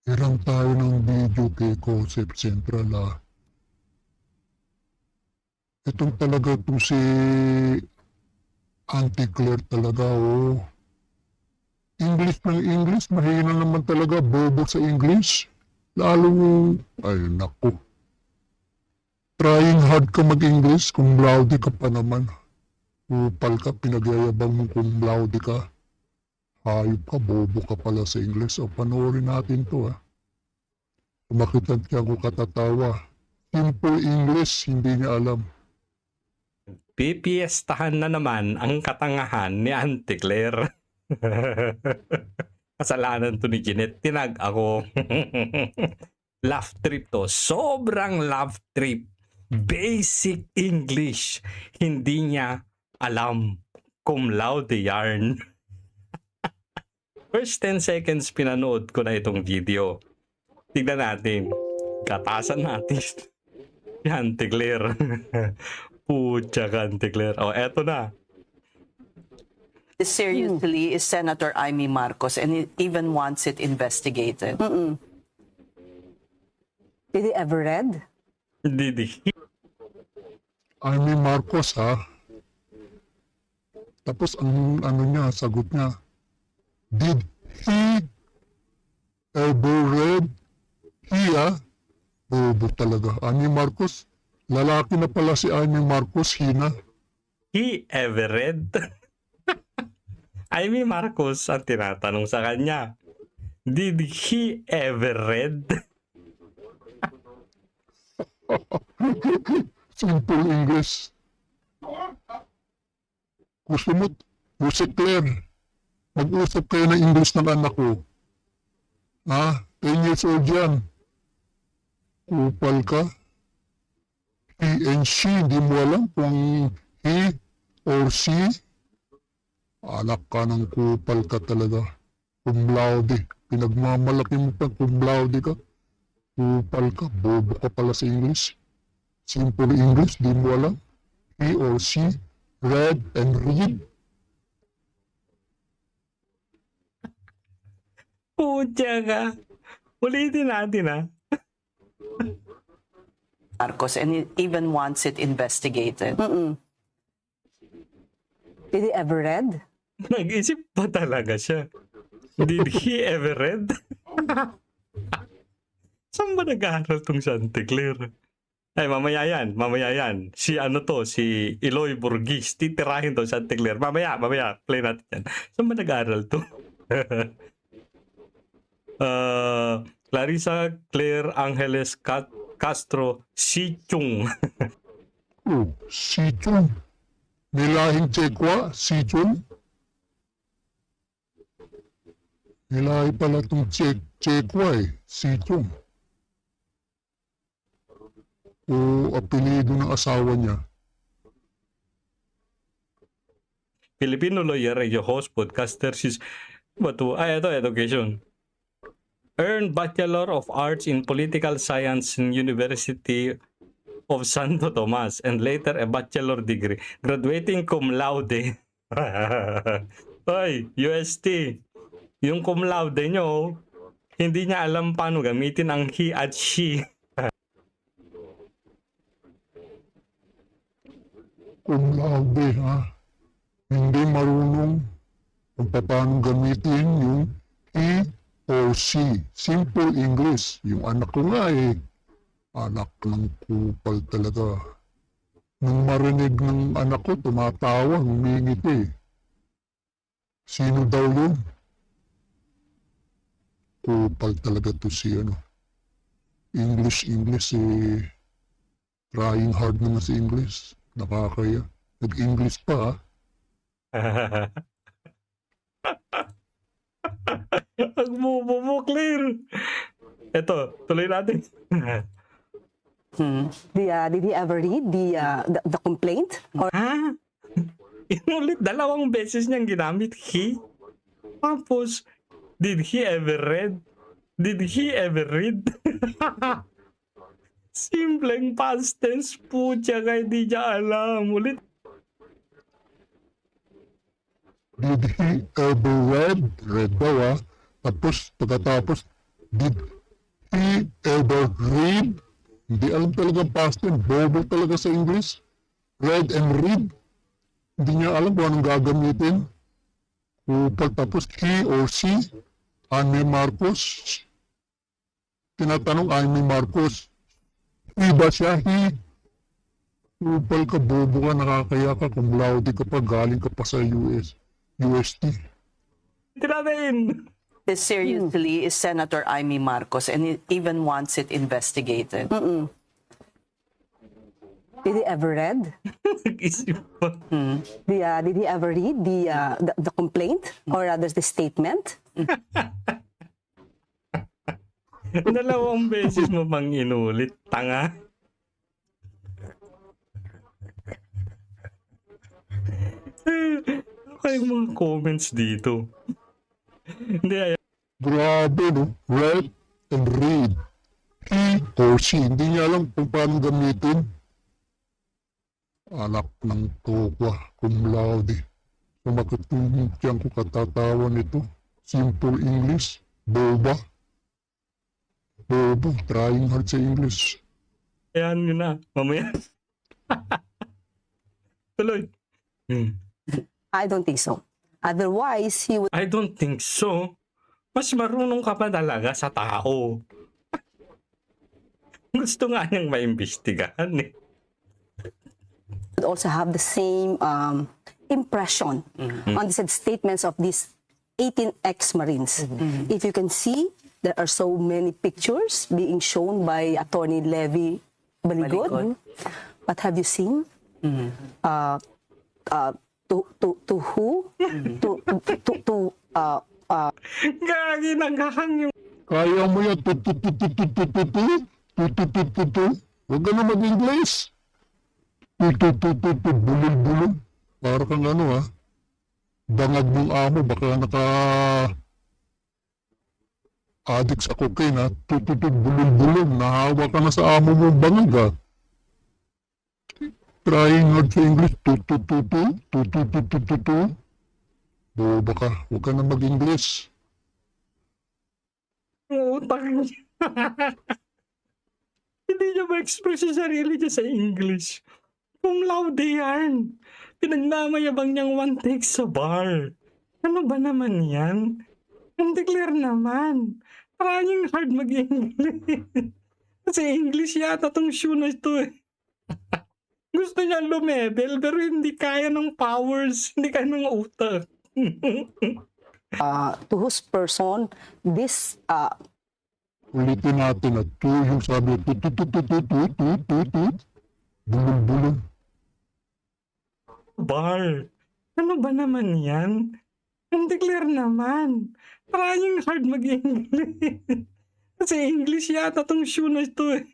Hirang tayo ng video kay Concept Central Itong talaga itong si Auntie Claire talaga English ng English, mahina naman talaga, bobo sa English. Lalo, ay naku. Trying hard ka mag-English, kung laude ka pa naman. Upal ka, pinagyayabang mo kung laude ka. Hayop ka, bobo ka pala sa English. O panoorin natin to Kumakitan siya ko katatawa. Simple English, hindi niya alam. Pipiestahan na naman ang katangahan ni Auntie Claire. Kasalanan to ni Jeanette. Tinag ako. Laugh trip to. Sobrang laugh trip. Basic English. Hindi niya alam. Cum laude yarn. First 10 seconds pinanood ko na itong video. Tignan natin. Katasan natin. Si Auntie Claire. Pucha ka, Auntie Claire. Oh, eto na. Seriously is Senator Amy Marcos, and he even wants it investigated. Did he ever read? Didi. Amy Marcos Tapos ang ano niya, sagot niya, did he ever read? He bobo talaga. Amy Marcos, lalaki na pala si Amy Marcos, hina. He ever read? Amy Marcos ang tinatanong sa kanya. Did he ever read? Simple English. Gusto mo, si Claire, mag-usap kayo ng English ng anak ko. 10 years old yan. Kupal ka. He and she, di mo alam kung he or she. Anak ka ng kupal ka talaga. Cum laude. Pinagmamalaki mo pa cum laude ka. Kupal ka. Bobo ka pala sa English. Simple English, di mo alam. He or she, read and read. Pucha ka. Ulitin natin Marcos, and he even wants it investigated. Did he ever read? Nag-isip pa talaga siya. Did he ever read? Saan ba nag-aaral tong si Auntie Claire? Ay, mamaya yan. Si Eloy Burgis. Titirahin to si Auntie Claire. Mamaya, play natin yan. Saan ba nag-aaral to? Clarissa Claire Angeles Castro Si Chung. Si Chun. Nilahing Chekwa, si Chun. Nilahi pala itong Chekwa si Chun. O apelido ng asawa niya. Filipino lawyer, radio host, podcaster, ito, education. Earned Bachelor of Arts in Political Science in University of Santo Tomas and later a bachelor degree. Graduating cum laude. Hoy, UST. Yung cum laude nyo, hindi niya alam paano gamitin ang he at she. Cum laude, Hindi marunong kung paano gamitin yung he or she. Simple English. Yung anak ko nga anak ng kupal talaga. Nung marinig ng anak ko, tumatawa, humingiti. Sino daw yun? Kupal talaga to si English, trying hard naman sa English. Nakakaya. Nag-English pa Ang bobo mo, Claire. Ito, tuloy natin. Did he ever read the complaint? Or Inulit, 2 beses niyang ginamit he. Tapos, did he ever read? Did he ever read? Simpleng past tense po siya kaya di niya alam. Ulit. Did he ever read? Read daw Tapos, pagkatapos, did he ever read? Hindi alam talagang past tense. Bobo talaga sa English. Read and read. Hindi niya alam kung anong gagamitin. Kupal tapos he or she. Amy Marcos. Tinatanong Amy Marcos. He ba siya? He. Kupal ka, bobo ka, nakakaya ka, kung laude ka pa, galing ka pa sa UST. Tinatin! This seriously is Senator Amy Marcos, and he even wants it investigated. Did he ever read? Nag-isip pa. Did he ever read the complaint, or rather the statement? Dalawang beses mo bang inulit, tanga? Ano kayong mga comments dito? Hindi, Grabe, no? Read and read. He or she. Hindi niya alam kung paano gamitin. Anak ng tokwa, cum laude. Sumakit yung tiyan ko katatawa nito. Simple English. Boba. Bobo. Trying hard sa English. ayan nyo na. Mamaya. Tuloy. I don't think so. Otherwise, he would I don't think so. Mas marunong ka pa talaga sa tao. Gusto nga niyang maimbestigahan eh. also have the same impression on the said statements of these 18 ex-Marines. If you can see, there are so many pictures being shown by Attorney Levy Baligod. But have you seen to who? Gagi, naghahang yung... Kaya mo yan. Huwag ka na mag-English. Bulol-bulol. Para kang ano ha. Bangag mong amo. Baka naka-addict sa cocaine ha. Bulol-bulol. Nahawa ka na sa amo mong bangag ha. Trying hard sa English. Boba ka. Huwag ka na mag-English. Utang niya. Hindi niya ma-express yung sarili niya sa English. Kung laude yan. Pinagmamayabang niyang one take sa bar. Ano ba naman yan? Ang declare naman. Trying hard mag-English. Kasi English yata tong shoe na ito eh. Gusto niya lumebel pero hindi kaya ng powers. Hindi kaya ng utak. to whose person this Ulitin natin at yung sabi bulol-bulol. Bar. Ano ba naman yan? Ang declare naman. Trying hard mag-English. Kasi English yata tong shoe na ito eh.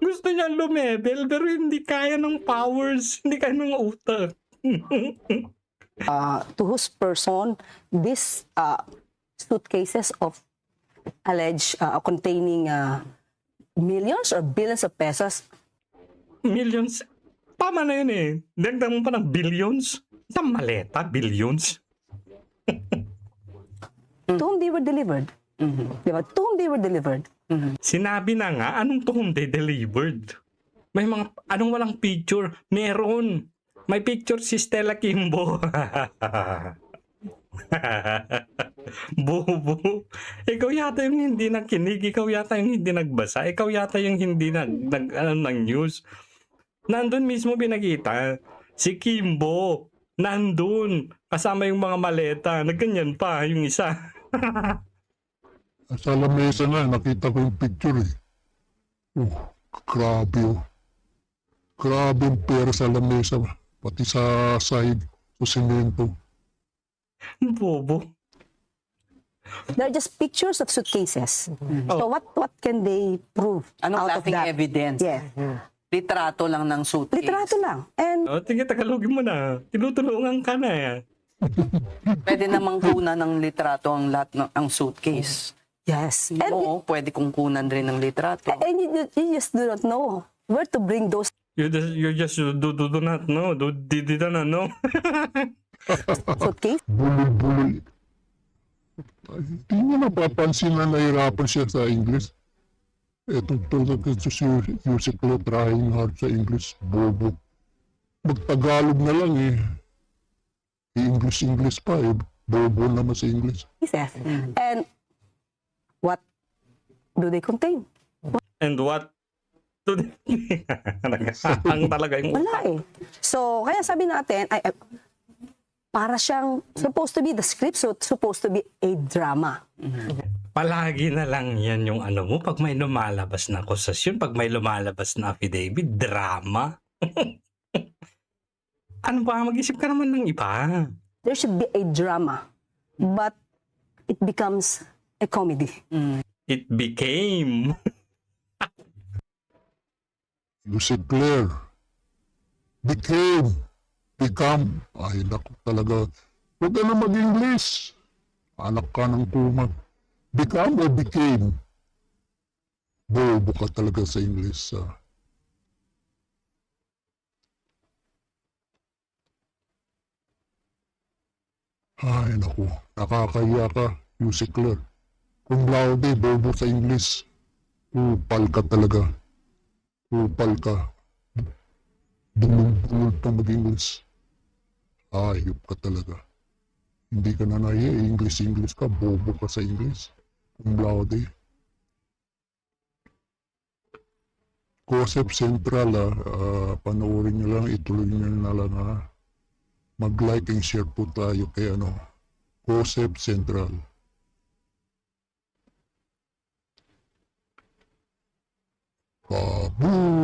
Gusto niya lumebel pero hindi kaya ng powers. Hindi kaya ng utak. to whose person this suitcases of alleged containing millions or billions of pesos. Millions. Tama na yun eh. Dagdag mo pa ng billions. Sa maleta, billions. To whom they were delivered. Diba? To whom they were delivered. Sinabi na nga, anong to whom they delivered? May mga, anong walang picture? Meron. May picture si Stella Kimbo. Bobo. Ikaw yata yung hindi nakinig. Ikaw yata yung hindi nagbasa. Ikaw yata yung hindi ng news. Nandun mismo pinakita. Si Kimbo. Nandun. Kasama yung mga maleta. Nagganyan pa yung isa. Sa lamesa nga, nakita ko yung picture eh. Grabe oh. Grabe yung pera sa lamesa. Pati sa side, sa simento. Bobo. They're just pictures of suitcases. So what can they prove Anong out of klaseng that? evidence? Yeah. Litrato lang ng suitcase. Litrato lang. And O, sige, tagalogin mo na. Tinutulungan ka na. Pwede namang kunan ng litrato ang lahat ng suitcase. yes. And, Oo, pwede kong kunan rin ng litrato. and you just do not know where to bring those You just do not know. Did not know. suitcases. Bulol-bulol. Hindi mo napapansin na nahirapan siya sa English. Itong tulad ito si Yusiklo trying hard sa English, bobo. Magtagalog na lang eh. English pa eh. Bobo naman sa English. Yes. And what do they contain? And what to Naghahang talaga yung Wala eh. So, kaya sabi natin, para siyang supposed to be the script, so supposed to be a drama. palagi na lang yan yung ano mo pag may lumalabas na akusasyon, pag may lumalabas na affidavit, drama. Ano ba? Mag-isip ka naman ng iba. There should be a drama, but it becomes a comedy. It became. Yusikler. Become. Ay, naku talaga. Huwag ka na mag-English. Anak ka ng kuma. Become o became? Bobo ka talaga sa English. Ay, naku. Nakakahiya ka, Yusikler. Kung laude, bobo sa English. Upal ka talaga. Upal ka. Dumulong pa mag-English. Ayop ka talaga. Hindi ka na nahiya, English ka, bobo ka sa English. Kung laude. Concept Central, panoorin nyo lang, ituloy nyo na lang, mag-like and share po tayo kay Concept Central. Babu!